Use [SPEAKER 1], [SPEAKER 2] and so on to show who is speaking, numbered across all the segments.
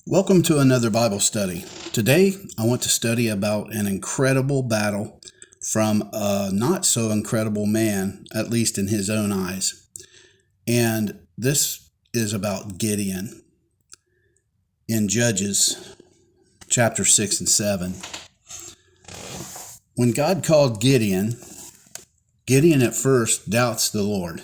[SPEAKER 1] Welcome to another Bible study. Today, I want to study about an incredible battle from a not so incredible man, at least in his own eyes. And this is about Gideon in Judges chapter 6 and 7. When God called Gideon, Gideon at first doubts the Lord.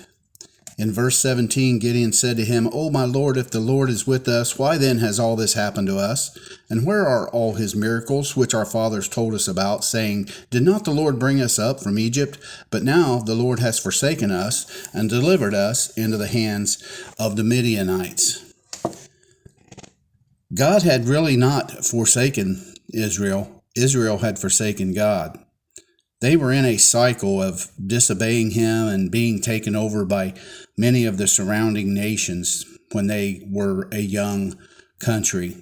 [SPEAKER 1] In verse 17, Gideon said to him, "O my Lord, if the Lord is with us, why then has all this happened to us? And where are all his miracles, which our fathers told us about, saying, Did not the Lord bring us up from Egypt? But now the Lord has forsaken us and delivered us into the hands of the Midianites." God had really not forsaken Israel. Israel had forsaken God. They were in a cycle of disobeying him and being taken over by many of the surrounding nations when they were a young country.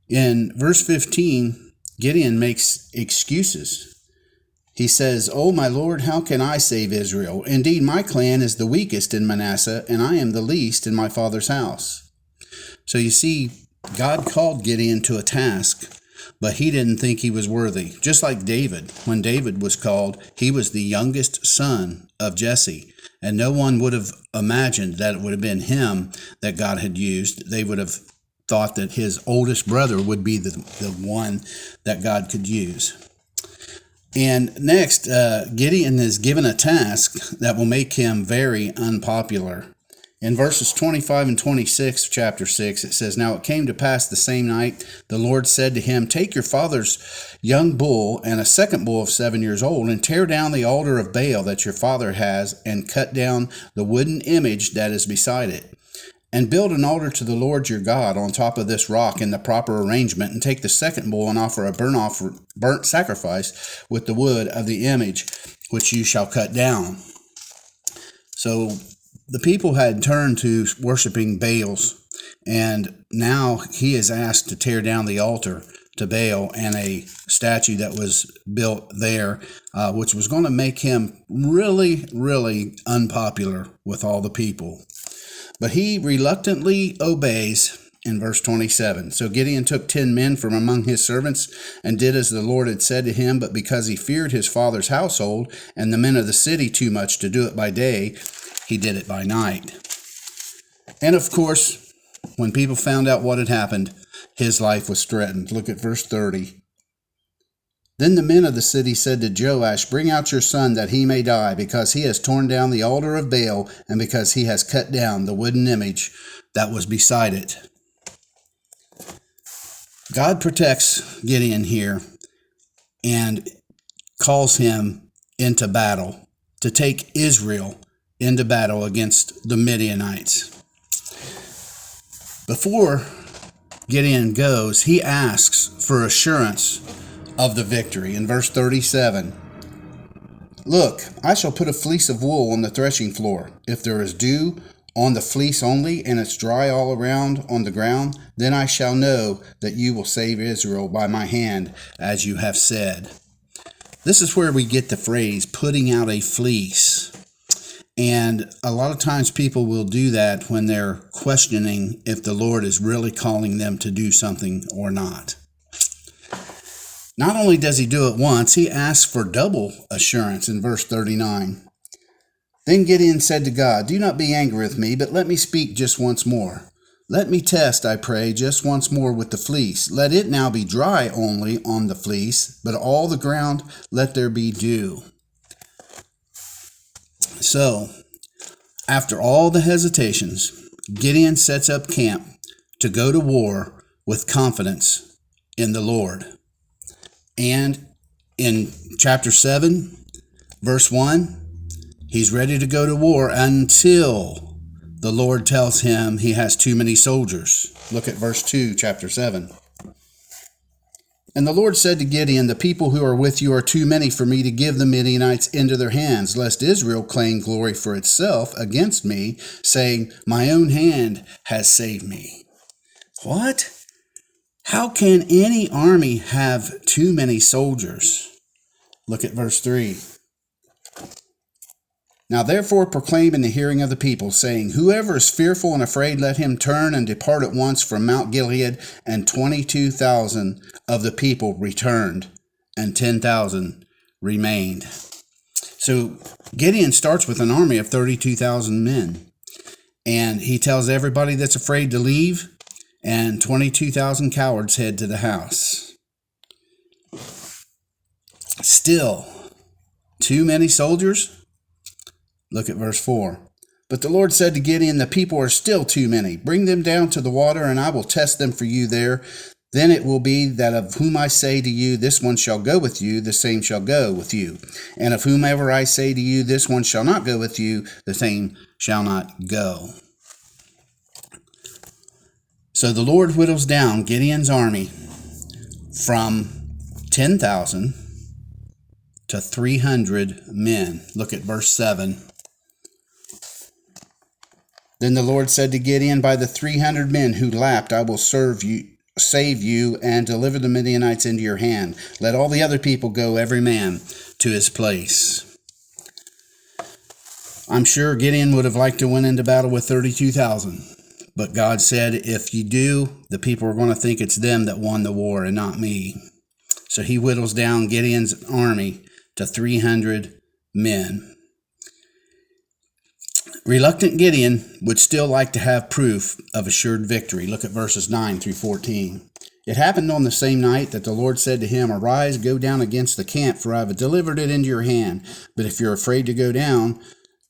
[SPEAKER 1] In verse 15, Gideon makes excuses. He says, "Oh, my Lord, how can I save Israel? Indeed, my clan is the weakest in Manasseh, and I am the least in my father's house." So you see, God called Gideon to a task, but he didn't think he was worthy. Just like David. When David was called, he was the youngest son of Jesse, and no one would have imagined that it would have been him that God had used. They would have thought that his oldest brother would be the one that God could use. And next, Gideon is given a task that will make him very unpopular. In verses 25 and 26 of chapter 6, it says, "Now it came to pass the same night, the Lord said to him, Take your father's young bull and a second bull of 7 years old, and tear down the altar of Baal that your father has, and cut down the wooden image that is beside it. And build an altar to the Lord your God on top of this rock in the proper arrangement, and take the second bull and offer a burnt sacrifice with the wood of the image which you shall cut down." So the people had turned to worshiping Baals, and now he is asked to tear down the altar to Baal and a statue that was built there, which was going to make him really, really unpopular with all the people. But he reluctantly obeys in verse 27. "So Gideon took 10 men from among his servants and did as the Lord had said to him, but because he feared his father's household and the men of the city too much to do it by day, he did it by night." And of course, when people found out what had happened, his life was threatened. Look at verse 30. "Then the men of the city said to Joash, Bring out your son that he may die, because he has torn down the altar of Baal, and because he has cut down the wooden image that was beside it." God protects Gideon here and calls him into battle to take Israel into battle against the Midianites. Before Gideon goes, he asks for assurance of the victory. In verse 37, "Look, I shall put a fleece of wool on the threshing floor. If there is dew on the fleece only, and it's dry all around on the ground, then I shall know that you will save Israel by my hand, as you have said." This is where we get the phrase, putting out a fleece. And a lot of times people will do that when they're questioning if the Lord is really calling them to do something or not. Not only does he do it once, he asks for double assurance in verse 39. "Then Gideon said to God, Do not be angry with me, but let me speak just once more. Let me test, I pray, just once more with the fleece. Let it now be dry only on the fleece, but all the ground let there be dew." So, after all the hesitations, Gideon sets up camp to go to war with confidence in the Lord. And in chapter 7, verse 1, he's ready to go to war until the Lord tells him he has too many soldiers. Look at verse 2, chapter 7. "And the Lord said to Gideon, The people who are with you are too many for me to give the Midianites into their hands, lest Israel claim glory for itself against me, saying, My own hand has saved me." What? How can any army have too many soldiers? Look at verse 3. Now therefore proclaim in the hearing of the people, saying, Whoever is fearful and afraid, let him turn and depart at once from Mount Gilead. And 22,000 of the people returned, and 10,000 remained. So Gideon starts with an army of 32,000 men. And he tells everybody that's afraid to leave, and 22,000 cowards head to the house. Still, too many soldiers? Look at verse 4. But the Lord said to Gideon, The people are still too many. Bring them down to the water, and I will test them for you there. Then it will be that of whom I say to you, This one shall go with you, the same shall go with you. And of whomever I say to you, This one shall not go with you, the same shall not go. So the Lord whittles down Gideon's army from 10,000 to 300 men. Look at verse 7. Then the Lord said to Gideon, By the 300 men who lapped, I will save you, and deliver the Midianites into your hand. Let all the other people go, every man to his place. I'm sure Gideon would have liked to win into battle with 32,000. But God said, if you do, the people are going to think it's them that won the war and not me. So he whittles down Gideon's army to 300 men. Reluctant Gideon would still like to have proof of assured victory. Look at verses 9 through 14. It happened on the same night that the Lord said to him, Arise, go down against the camp, for I have delivered it into your hand. But if you're afraid to go down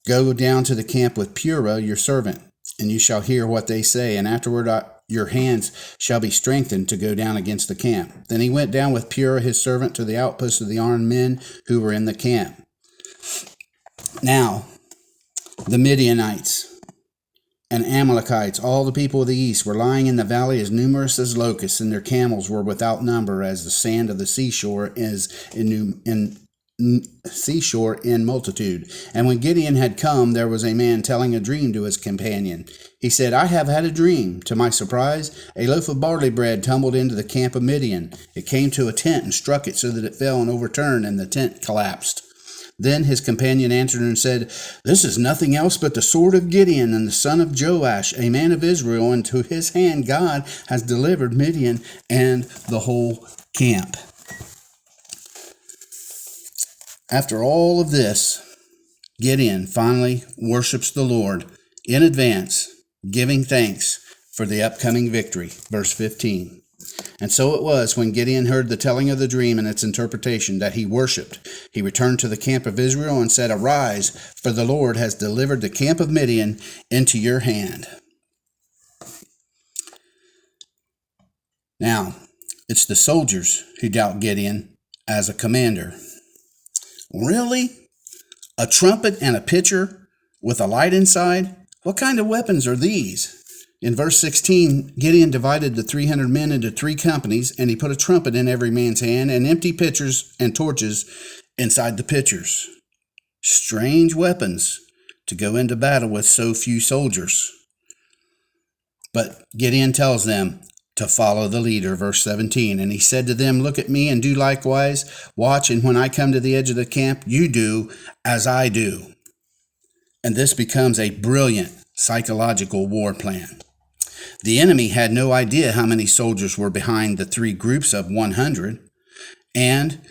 [SPEAKER 1] to the camp with Purah, your servant, and you shall hear what they say, and afterward your hands shall be strengthened to go down against the camp. Then he went down with Purah his servant to the outpost of the armed men who were in the camp. Now, the Midianites and Amalekites, all the people of the east, were lying in the valley as numerous as locusts, and their camels were without number as the sand of the seashore is in multitude. And when Gideon had come, there was a man telling a dream to his companion. He said, I have had a dream. To my surprise, a loaf of barley bread tumbled into the camp of Midian. It came to a tent and struck it so that it fell and overturned, and the tent collapsed. Then his companion answered and said, This is nothing else but the sword of Gideon and the son of Joash, a man of Israel, and to his hand God has delivered Midian and the whole camp. After all of this, Gideon finally worships the Lord in advance, giving thanks for the upcoming victory. Verse 15. And so it was, when Gideon heard the telling of the dream and its interpretation, that he worshipped. He returned to the camp of Israel and said, Arise, for the Lord has delivered the camp of Midian into your hand. Now, it's the soldiers who doubt Gideon as a commander. Really? A trumpet and a pitcher with a light inside? What kind of weapons are these? In verse 16, Gideon divided the 300 men into 3 companies, and he put a trumpet in every man's hand and empty pitchers and torches inside the pitchers. Strange weapons to go into battle with so few soldiers. But Gideon tells them to follow the leader, verse 17. And he said to them, Look at me and do likewise. Watch, and when I come to the edge of the camp, you do as I do. And this becomes a brilliant psychological war plan. The enemy had no idea how many soldiers were behind the 3 groups of 100, and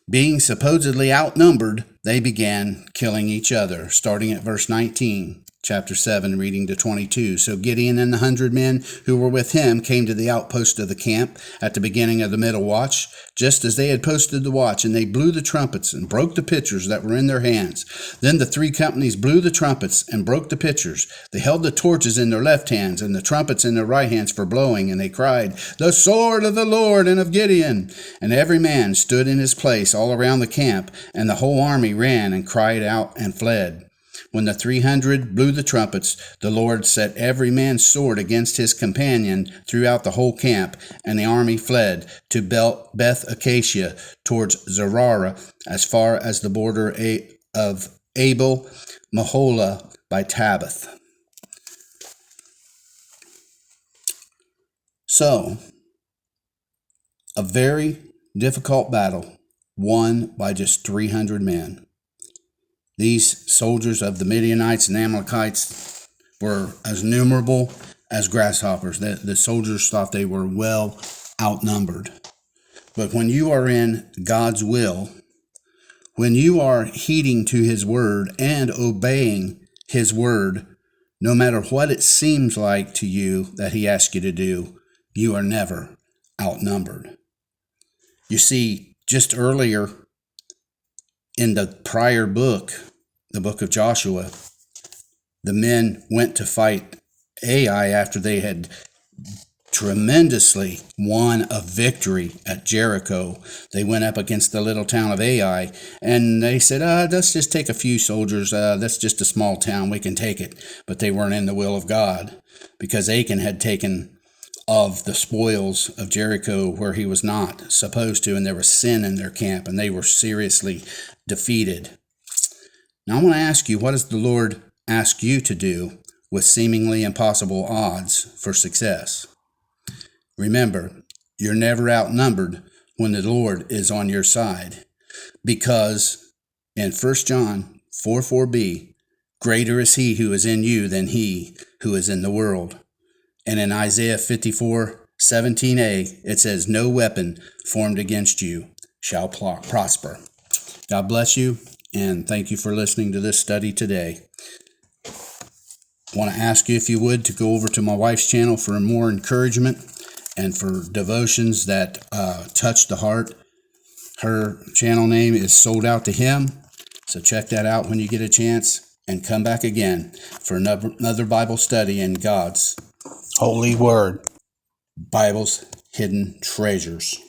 [SPEAKER 1] being supposedly outnumbered, they began killing each other, starting at verse 19. Chapter 7, reading to 22. So Gideon and the 100 men who were with him came to the outpost of the camp at the beginning of the middle watch, just as they had posted the watch, and they blew the trumpets and broke the pitchers that were in their hands. Then the 3 companies blew the trumpets and broke the pitchers. They held the torches in their left hands and the trumpets in their right hands for blowing, and they cried, The sword of the Lord and of Gideon! And every man stood in his place all around the camp, and the whole army ran and cried out and fled. When the 300 blew the trumpets, the Lord set every man's sword against his companion throughout the whole camp, and the army fled to Beth Acacia towards Zerara, as far as the border of Abel Mahola by Tabbath. So, a very difficult battle won by just 300 men. These soldiers of the Midianites and Amalekites were as numerable as grasshoppers. The soldiers thought they were well outnumbered. But when you are in God's will, when you are heeding to his word and obeying his word, no matter what it seems like to you that he asks you to do, you are never outnumbered. You see, just earlier in the prior book, the book of Joshua, the men went to fight Ai after they had tremendously won a victory at Jericho. They went up against the little town of Ai, and they said, let's just take a few soldiers. That's just a small town. We can take it. But they weren't in the will of God, because Achan had taken of the spoils of Jericho where he was not supposed to, and there was sin in their camp, and they were seriously defeated. Now I want to ask you, what does the Lord ask you to do with seemingly impossible odds for success? Remember, you're never outnumbered when the Lord is on your side, because in 1 John 4:4b, greater is he who is in you than he who is in the world. And in Isaiah 54:17a, it says, no weapon formed against you shall prosper. God bless you, and thank you for listening to this study today. I want to ask you, if you would, to go over to my wife's channel for more encouragement and for devotions that touch the heart. Her channel name is Sold Out to Him, so check that out when you get a chance, and come back again for another Bible study in God's holy word, Bible's hidden treasures.